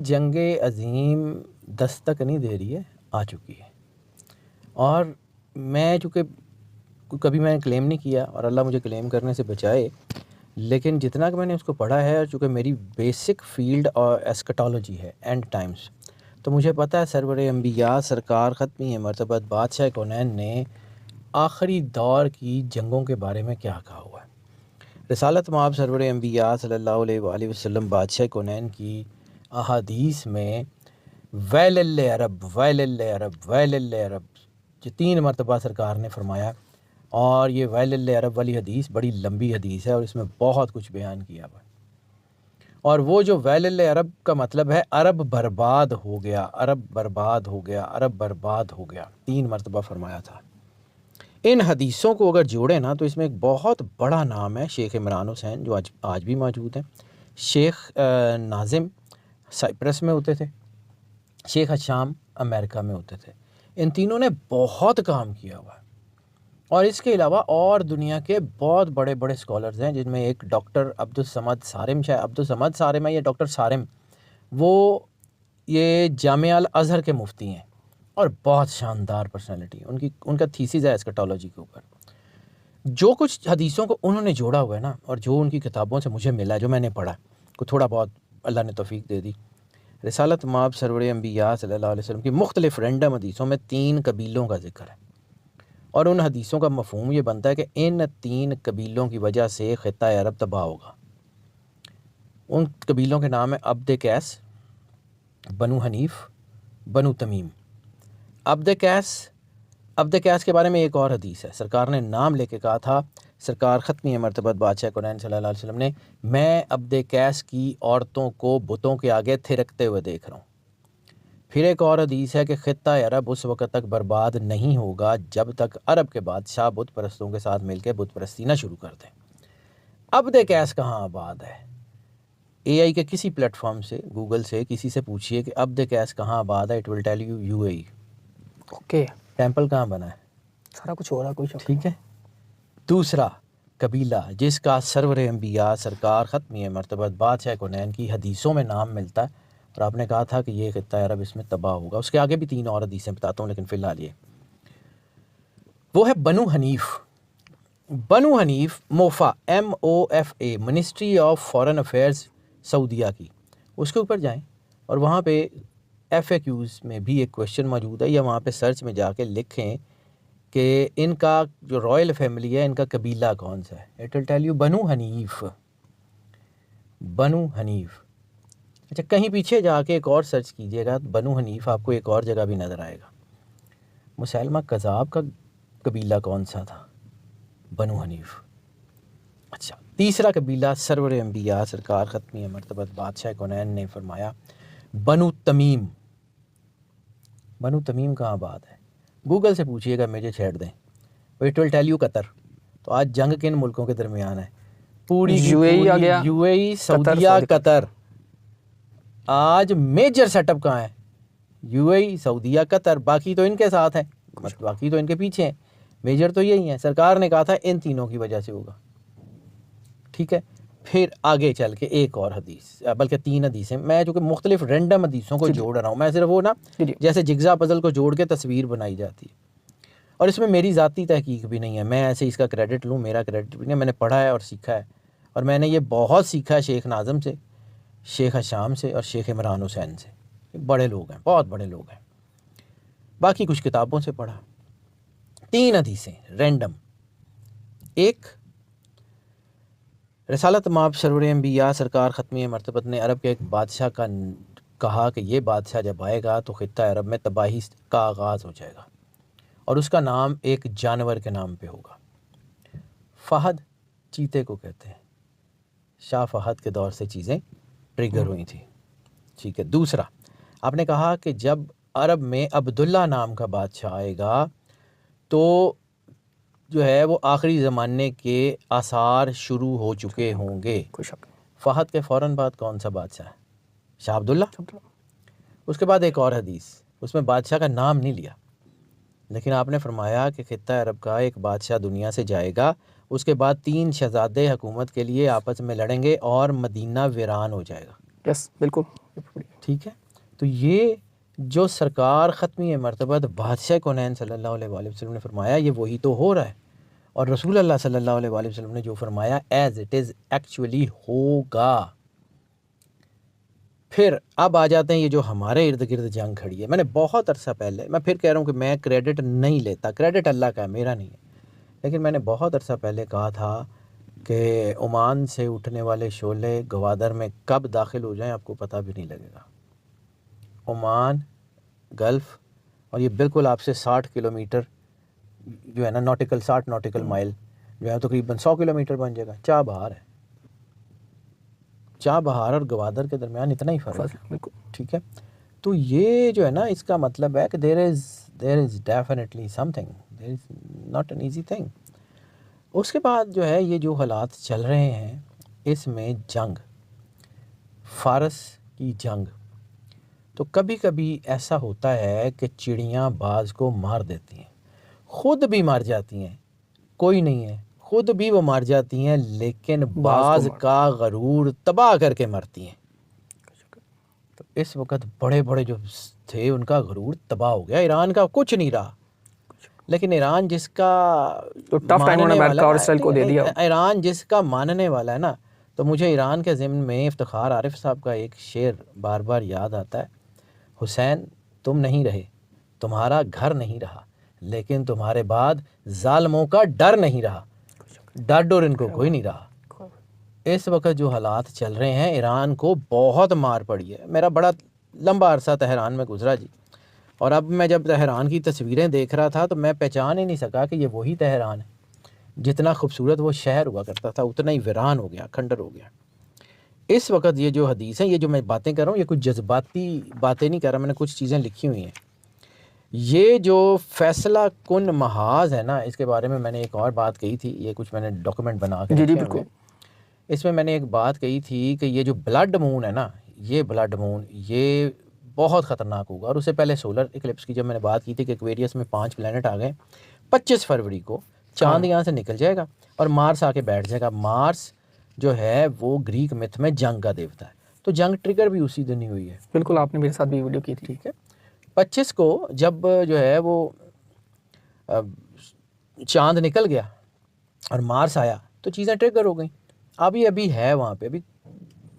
जंगे अज़ीम दस्तक नहीं दे रही है, आ चुकी है। और मैं चूँकि कभी मैंने क्लेम नहीं किया और अल्लाह मुझे क्लेम करने से बचाए, लेकिन जितना कि मैंने उसको पढ़ा है और चूँकि मेरी बेसिक फ़ील्ड और एस्कटोलॉजी है, एंड टाइम्स, तो मुझे पता है सरवर अंबिया सरकार ख़त्मी मरतबत बादशाह कौनैन ने आखिरी दौर की जंगों के बारे में क्या कहा हुआ है। रिसालत माब सरवर अंबिया सल्लल्लाहु अलैहि वसल्लम बादशाह कौनैन की अहादीस में वैलल अरब वैलल अरब वैलल अरब जो 3 मरतबा सरकार ने फरमाया, और ये वैलल अरब वाली हदीस बड़ी लंबी हदीस है और इसमें बहुत कुछ बयान किया हुआ है। और वो जो वैलल अरब का मतलब है अरब बर्बाद हो गया, अरब बर्बाद हो गया, अरब बर्बाद हो गया, 3 मरतबा फरमाया था। इन हदीसों को अगर जोड़ें ना तो इसमें एक बहुत बड़ा नाम है शेख इमरान हुसैन, जो आज भी मौजूद हैं। शेख नाजिम साइप्रस में होते थे, शेख हशाम अमेरिका में होते थे। इन तीनों ने बहुत काम किया हुआ है। और इसके अलावा और दुनिया के बहुत बड़े बड़े स्कॉलर्स हैं, जिनमें एक डॉक्टर अब्दुल समद सारिम, शायद अब्दुल समद सारिम है या डॉक्टर सारिम, वो ये जामिया अल अज़हर के मुफ्ती हैं और बहुत शानदार पर्सनालिटी। उनका थीसिस है एस्कटोलॉजी के ऊपर। जो कुछ हदीसों को उन्होंने जोड़ा हुआ है ना, और जो उनकी किताबों से मुझे मिला, जो मैंने पढ़ा, को थोड़ा बहुत अल्लाह ने तौफीक दे दी। रिसालत माब सरवर अंबिया सल्लल्लाहु अलैहि वसल्लम की मुख्तलिफ़ रैंडम हदीसों में 3 कबीलों का जिक्र है, और उन हदीसों का मफ़हूम ये बनता है कि इन 3 कबीलों की वजह से ख़ित्ता अरब तबाह होगा। उन कबीलों के नाम है अब्द कैस, बनु हनीफ, बनु तमीम। अब्द कैस के बारे में एक और हदीस है। सरकार ने नाम लेके कहा था, सरकार ख़त्मी मरतबत बादशाह कौनैन सल्लल्लाहु अलैहि वसल्लम ने, मैं अब्द कैस की औरतों को बुतों के आगे थिरकते हुए देख रहा हूँ। फिर एक और हदीस है कि ख़ित्ता अरब उस वक़्त तक बर्बाद नहीं होगा जब तक अरब के बादशाह बुत परस्तों के साथ मिलकर बुत परस्ती न शुरू कर दें। अब्द कैस कहाँ आबाद है? AI के किसी प्लेटफॉर्म से, गूगल से किसी से पूछिए कि अब्द कैस कहाँ आबाद है, it will tell you UAE। Okay, temple कहाँ बना है? सारा कुछ हो रहा, कोई शक ठीक है। दूसरा कबीला जिसका सरवर अंबिया सरकार ख़त्मी मरतबत बादशाह कौनैन की हदीसों में नाम मिलता है, और आपने कहा था कि ये ख़ित्ता अरब इसमें तबाह होगा। उसके आगे भी 3 और हदीसें बताता हूँ, लेकिन फ़िलहाल ये वो है Banu Hanif. Banu Hanif MOFA MOFA ministry of foreign affairs सऊदिया की, उसके ऊपर जाएं और वहाँ पे FAQs में भी एक क्वेश्चन मौजूद है, या वहाँ पे सर्च में जाके लिखें कि इनका जो रॉयल फैमिली है, इनका कबीला कौन सा है। It will tell you Banu Hanif, Banu Hanif. अच्छा, कहीं पीछे जाके एक और सर्च कीजिएगा, बनु हनीफ आपको एक और जगह भी नज़र आएगा। मुसैलमा कज़ाब का कबीला कौन सा था? बनु हनीफ। अच्छा, तीसरा कबीला सरवर अंबिया सरकार ख़त्मी मरतबत बादशाह कौनैन ने फरमाया बनु तमीम। बनु तमीम कहाँ आबाद है? गूगल से पूछिएगा, मुझे छेड़ दें, it will tell you Qatar. तो आज जंग किन मुल्कों के दरमियान है? पूरी की UAE आ पूरी गया, UAE, सऊदिया, सऊदी कतर। आज मेजर सेटअप कहाँ है? UAE, सऊदिया, कतर। बाकी तो इनके साथ है, बाकी तो इनके पीछे हैं, मेजर तो यही है। सरकार ने कहा था इन तीनों की वजह से होगा। ठीक है, फिर आगे चल के एक और हदीस, बल्कि 3 हदीसें, मैं चूँकि मुख्तलिफ रैंडम हदीसों को जोड़ रहा हूँ, मैं सिर्फ वो ना जैसे जिग्ज़ा पज़ल को जोड़ के तस्वीर बनाई जाती है, और इसमें मेरी ज़ाती तहकीक भी नहीं है, मैं ऐसे इसका क्रेडिट लूँ, मेरा क्रेडिट भी नहीं, मैंने पढ़ा है और सीखा है, और मैंने ये बहुत सीखा है शेख नाज़म से, शेख हशाम से और शेख इमरान हुसैन से। बड़े लोग हैं, बहुत बड़े लोग हैं। बाकी कुछ किताबों से पढ़ा। 3 हदीसें रैंडम। एक, रिसालत माब सरवर अंबिया सरकार ख़त्मी मरतबत ने अरब के एक बादशाह का कहा कि ये बादशाह जब आएगा तो ख़ित्ता अरब में तबाही का आगाज़ हो जाएगा, और उसका नाम एक जानवर के नाम पे होगा। फ़हद, चीते को कहते हैं। शाह फ़हद के दौर से चीज़ें ट्रिगर हुई थी। ठीक है। दूसरा, आपने कहा कि जब अरब में अब्दुल्ला नाम का बादशाह आएगा तो जो है वो आखिरी ज़माने के आसार शुरू हो चुके होंगे। कोई शक नहीं। फ़हद के फ़ौरन बाद कौन सा बादशाह है? शाह अब्दुल्ला। उसके बाद एक और हदीस, उसमें बादशाह का नाम नहीं लिया, लेकिन आपने फरमाया कि ख़ित्ता अरब का एक बादशाह दुनिया से जाएगा, उसके बाद 3 शहज़ादे हुकूमत के लिए आपस में लड़ेंगे और मदीना वीरान हो जाएगा। यस बिल्कुल। ठीक है, तो ये जो सरकार ख़त्मी मर्तबत बादशाह कौनैन सल्लल्लाहु अलैहि वसल्लम ने फरमाया, ये वही तो हो रहा है। और रसूल अल्लाह सल्लल्लाहु अलैहि वसल्लम ने जो फरमाया एज़ इट इज़ एक्चुअली होगा। फिर अब आ जाते हैं ये जो हमारे इर्द गिर्द जंग खड़ी है। मैंने बहुत अरसा पहले, मैं फिर कह रहा हूँ कि मैं क्रेडिट नहीं लेता, क्रेडिट अल्लाह का है, मेरा नहीं है, लेकिन मैंने बहुत अरसा पहले कहा था कि ओमान से उठने वाले शोले गवादर में कब दाखिल हो जाएं आपको पता भी नहीं लगेगा। ओमान, गल्फ़, और ये बिल्कुल आपसे 60 किलोमीटर जो है ना, नॉटिकल 60 नॉटिकल माइल जो है तकरीबन 100 किलोमीटर बन जाएगा। चाबहार है, चाबहार और गवादर के दरमियान इतना ही फ़र्क है। ठीक है, तो ये जो है ना, इसका मतलब है कि there is definitely something, there is not an easy thing. उसके बाद जो है ये जो हालात चल रहे हैं, इसमें जंग, फ़ारस की जंग, तो कभी कभी ऐसा होता है कि चिड़ियाँ बाज को मार देती हैं, ख़ुद भी मर जाती हैं, कोई नहीं है, ख़ुद भी वो मर जाती हैं, लेकिन बाज का गरूर तबाह करके मरती हैं। तो इस वक्त बड़े बड़े जो थे उनका गरूर तबाह हो गया, ईरान का कुछ नहीं रहा। लेकिन ईरान जिसका तो टफ टाइम उन्होंने अमेरिका और इसराइल को दे दिया, ईरान जिसका मानने वाला है ना, तो मुझे ईरान के ज़िम्न में इफ्तिखार आरिफ साहब का एक शेर बार बार याद आता है, हुसैन तुम नहीं रहे, तुम्हारा घर नहीं रहा, लेकिन तुम्हारे बाद जालिमों का डर नहीं रहा, डर डर इनको कोई नहीं रहा। इस वक्त जो हालात चल रहे हैं, ईरान को बहुत मार पड़ी है। मेरा बड़ा लंबा अरसा तेहरान में गुजरा जी, और अब मैं जब तेहरान की तस्वीरें देख रहा था तो मैं पहचान ही नहीं सका कि ये वही तेहरान है। जितना खूबसूरत वो शहर हुआ करता था उतना ही वीरान हो गया, खंडर हो गया। इस वक्त ये जो हदीस हैं, ये जो मैं बातें कर रहा हूँ, ये कुछ जज्बाती बातें नहीं कर रहा, मैंने कुछ चीज़ें लिखी हुई हैं। ये जो फैसला कुन महाज है ना, इसके बारे में मैंने एक और बात कही थी, ये कुछ मैंने डॉक्यूमेंट बना के जी बिल्कुल। इसमें मैंने एक बात कही थी कि ये जो ब्लड मून है ना, ये ब्लड मून ये बहुत ख़तरनाक होगा। और उससे पहले सोलर इक्लिप्स की जब मैंने बात की थी कि एक्वेरियस में 5 प्लैनेट आ गए, 25 फरवरी को चांद यहाँ से निकल जाएगा और मार्स आके बैठ जाएगा। मार्स जो है वो ग्रीक मिथ में जंग का देवता है, तो जंग ट्रिगर भी उसी दिन ही हुई है। बिल्कुल, आपने मेरे साथ भी वीडियो की थी। ठीक है, 25 को जब जो है वो चांद निकल गया और मार्स आया तो चीज़ें ट्रिगर हो गई। अभी है वहाँ पे, अभी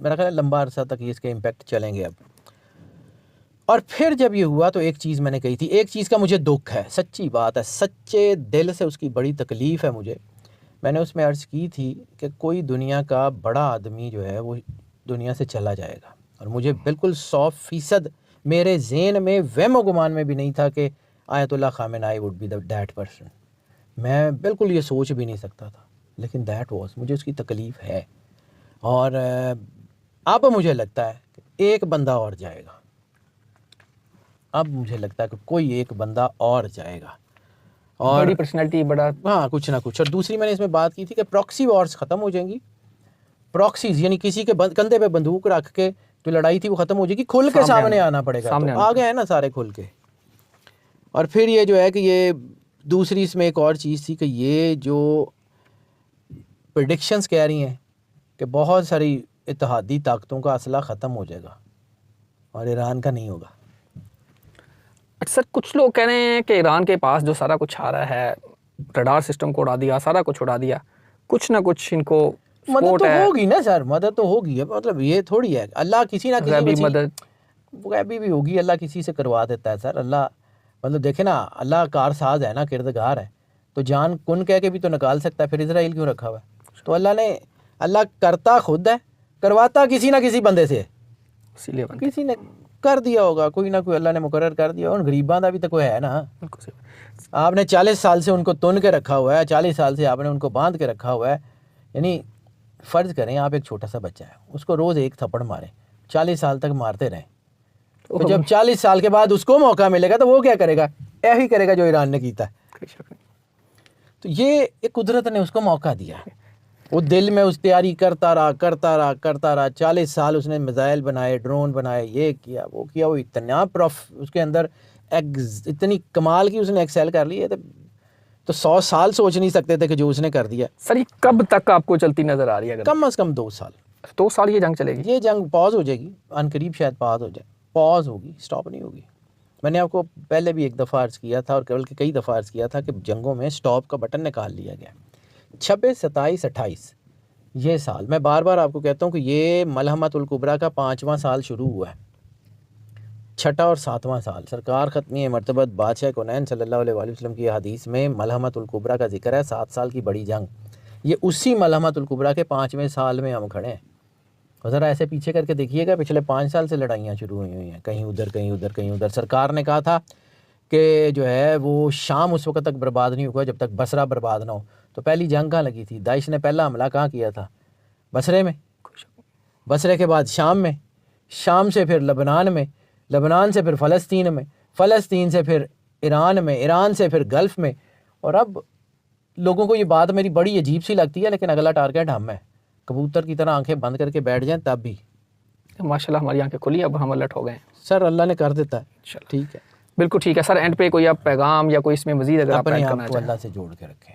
मेरा ख्याल लंबा अरसा तक ये इसके इम्पेक्ट चलेंगे अब। और फिर जब ये हुआ तो एक चीज़ मैंने कही थी, एक चीज़ का मुझे दुख है, सच्ची बात है, सच्चे दिल से उसकी बड़ी तकलीफ़ है मुझे। मैंने उसमें अर्ज़ की थी कि कोई दुनिया का बड़ा आदमी जो है वो दुनिया से चला जाएगा, और मुझे बिल्कुल 100% मेरे ज़हन में वहम गुमान में भी नहीं था कि Ayatollah Khamenei would be that person. मैं बिल्कुल ये सोच भी नहीं सकता था, लेकिन दैट वाज, मुझे उसकी तकलीफ़ है। और अब मुझे लगता है कि एक बंदा और जाएगा, अब मुझे लगता है कि कोई एक बंदा और जाएगा, और बड़ी पर्सनैलिटी, बड़ा हाँ कुछ ना कुछ। और दूसरी मैंने इसमें बात की थी कि प्रॉक्सी वॉर्स ख़त्म हो जाएंगी। प्रॉक्सीज यानी किसी के कंधे पे बंदूक रख के जो लड़ाई थी वो ख़त्म हो जाएगी, खुल के सामने आना पड़ेगा। तो आ गए हैं ना सारे खुल के। और फिर ये जो है कि ये दूसरी इसमें एक और चीज़ थी कि ये जो प्रेडिक्शंस कह रही हैं कि बहुत सारी इत्तेहादी ताकतों का असला ख़त्म हो जाएगा और ईरान का नहीं होगा। सर कुछ लोग कह रहे हैं कि ईरान के पास जो सारा कुछ आ रहा है, रडार सिस्टम को उड़ा दिया, सारा कुछ उड़ा दिया, कुछ ना कुछ इनको मदद तो होगी ना सर, मदद तो होगी। मतलब ये थोड़ी है अल्लाह किसी ना किसी मदद गैबी भी होगी, अल्लाह किसी से करवा देता है सर। अल्लाह मतलब देखे ना, अल्लाह कारसाज है ना, किरदगार है, तो जान कुन कह के भी तो निकाल सकता है, फिर इजराइल क्यों रखा हुआ है? तो अल्लाह करता खुद है, करवाता किसी ना किसी बंदे से, इसीलिए किसी ने कर दिया होगा, कोई ना कोई अल्लाह ने मुकर्रर कर दिया। उन गरीबां का भी तो कोई है ना। आपने 40 साल से उनको तुन के रखा हुआ है, 40 साल से आपने उनको बांध के रखा हुआ है। यानी फ़र्ज़ करें आप एक छोटा सा बच्चा है, उसको रोज़ एक थप्पड़ मारें, 40 साल तक मारते रहें, तो जब 40 साल के बाद उसको मौका मिलेगा तो वो क्या करेगा? यही करेगा जो ईरान ने किया। तो ये एक कुदरत ने उसको मौका दिया, वो दिल में उस तैयारी करता रहा 40 साल उसने मिसाइल बनाए, ड्रोन बनाए, ये किया वो किया, वो इतना उसके अंदर इतनी कमाल की उसने एक्सेल कर ली है, तो 100 साल सोच नहीं सकते थे कि जो उसने कर दिया। सर ये कब तक आपको चलती नज़र आ रही है? कम अज़ कम 2 साल, 2 साल ये जंग चलेगी? ये जंग पॉज हो जाएगी, अनकरीब शायद पॉज हो जाए, पॉज होगी, स्टॉप नहीं होगी। मैंने आपको पहले भी एक दफ़ा अर्ज़ किया था और केवल के कई दफ़ा अर्ज़ किया था कि जंगों में स्टॉप का बटन निकाल लिया गया। 26, 27, 28 ये साल, मैं बार बार आपको कहता हूँ कि ये मलहमतुल कुबरा का 5वां साल शुरू हुआ है, 6ठा और 7वां साल। सरकार ख़त्मी मरतबत बादशाह कौनैन सल्लल्लाहु अलैहि वसल्लम की हदीस में मलहमतुल कुबरा का जिक्र है, 7 साल की बड़ी जंग। ये उसी मलहमतुल कुबरा के 5वें साल में हम खड़े हैं। और ज़रा ऐसे पीछे करके देखिएगा, पिछले 5 साल से लड़ाइयाँ शुरू हुई हैं, कहीं उधर कहीं उधर कहीं उधर। सरकार ने कहा था कि जो है वो शाम उस वक्त तक बर्बाद नहीं होगा जब तक बसरा बर्बाद ना हो। तो पहली जंग कहाँ लगी थी? दाइश ने पहला हमला कहाँ किया था? बसरे में। बसरे के बाद शाम में, शाम से फिर लबनान में, लबनान से फिर फ़लस्तीन में, फ़लस्तीन से फिर ईरान में, ईरान से फिर गल्फ़ में। और अब लोगों को ये बात मेरी बड़ी अजीब सी लगती है, लेकिन अगला टारगेट हम है। कबूतर की तरह आंखें बंद करके बैठ जाएं तब भी। माशाल्लाह हमारी आंखें खुली, अब हम अलर्ट हो गए हैं सर, अल्लाह ने कर देता है, ठीक है। बिल्कुल ठीक है सर। एंड पे कोई आप पैगाम या कोई इसमें मजीद अगर आप अपने ऐड आप करना को चाहें? अल्लाह से जोड़ के रखें,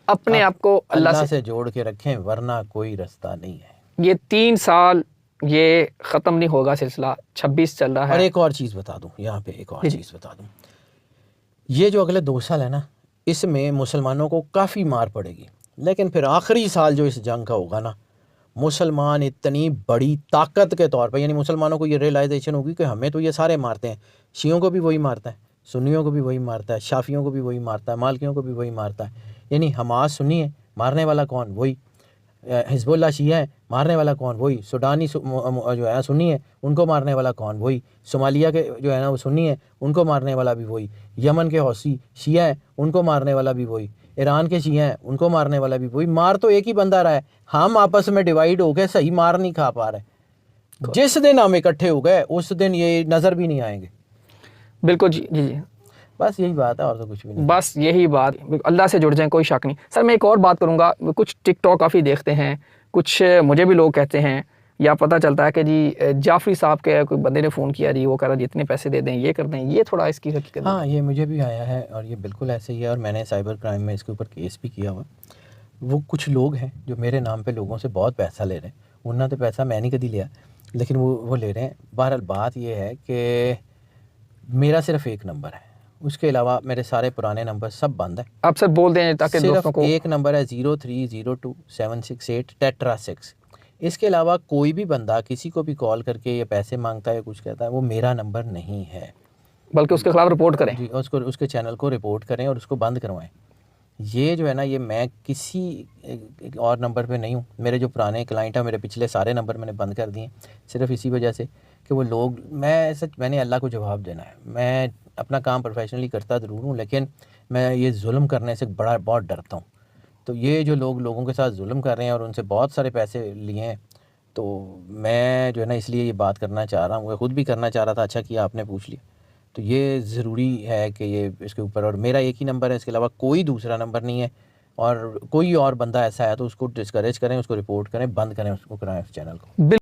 अपने आप को अल्लाह से जोड़ के रखें, वरना कोई रास्ता नहीं है। ये 3 साल ये ख़त्म नहीं होगा सिलसिला, 26 चल रहा और है। एक और चीज़ बता दूं, यहाँ पे एक और जी। चीज़ बता दूं, ये जो अगले 2 साल है ना, इसमें मुसलमानों को काफ़ी मार पड़ेगी, लेकिन फिर आखिरी साल जो इस जंग का होगा ना, मुसलमान इतनी बड़ी ताकत के तौर पर, यानी मुसलमानों को ये रियलाइजेशन होगी कि हमें तो ये सारे मारते हैं, शियों को भी वही मारता है, सुन्नियों को भी वही मारता है, शाफियों को भी वही मारता है, मालिकियों को भी वही मारता है। यानी हमास सुन्नी है, मारने वाला कौन? वही। हिजबुल्लाह शिया है, मारने वाला कौन? वही। सूडानी जो है सुन्नी है, उनको मारने वाला कौन? वही। सोमालिया के जो है ना वो सुन्नी है, उनको मारने वाला भी वही। यमन के हौसी शिया है, उनको मारने वाला भी वही। ईरान के शिया हैं, उनको मारने वाला भी वही। मार तो एक ही बंदा रहा है, हम आपस में डिवाइड हो गए, सही मार नहीं खा पा रहे। जिस दिन हम इकट्ठे हो गए उस दिन ये नज़र भी नहीं आएंगे। बिल्कुल जी जी जी, बस यही बात है, और तो कुछ भी नहीं। बस यही बात, अल्लाह से जुड़ जाएं, कोई शक नहीं। सर मैं एक और बात करूँगा, कुछ टिकटॉक काफ़ी देखते हैं, कुछ मुझे भी लोग कहते हैं या पता चलता है कि जी जाफरी साहब के कोई बंदे ने फ़ोन किया जी, वो कह रहा जितने पैसे दे दें ये कर दें, ये थोड़ा इसकी हकीकत। हाँ, ये मुझे भी आया है और ये बिल्कुल ऐसे ही है, और मैंने साइबर क्राइम में इसके ऊपर केस भी किया हुआ। वो कुछ लोग हैं जो मेरे नाम पे लोगों से बहुत पैसा ले रहे हैं, उन्होंने तो पैसा मैं नहीं कभी लिया, लेकिन वो ले रहे हैं। बहरहाल बात ये है कि मेरा सिर्फ एक नंबर है, उसके अलावा मेरे सारे पुराने नंबर सब बंद है। आप सर बोल दें ताकि दोस्तों सिर्फ को। एक नंबर है 0302-768 टेट्रा 6। इसके अलावा कोई भी बंदा किसी को भी कॉल करके ये पैसे मांगता है या कुछ कहता है, वो मेरा नंबर नहीं है, बल्कि उसके खिलाफ रिपोर्ट करें जी। उसके चैनल को रिपोर्ट करें और उसको बंद करवाएं। ये जो है ना, ये मैं किसी एक और नंबर पे नहीं हूँ। मेरे जो पुराने क्लाइंट हैं, मेरे पिछले सारे नंबर मैंने बंद कर दिए, सिर्फ इसी वजह से कि वो लोग, मैंने अल्लाह को जवाब देना है। मैं अपना काम प्रोफेशनली करता ज़रूर हूँ, लेकिन मैं ये जुल्म करने से बहुत डरता हूँ। तो ये जो लोग लोगों के साथ जुल्म कर रहे हैं और उनसे बहुत सारे पैसे लिए हैं, तो मैं जो है ना इसलिए ये बात करना चाह रहा हूँ, ख़ुद भी करना चाह रहा था। अच्छा किया आपने पूछ लिया। तो ये ज़रूरी है कि ये इसके ऊपर, और मेरा एक ही नंबर है, इसके अलावा कोई दूसरा नंबर नहीं है। और कोई और बंदा ऐसा है तो उसको डिस्करेज करें, उसको रिपोर्ट करें, बंद करें, उसको कराएं उस चैनल को।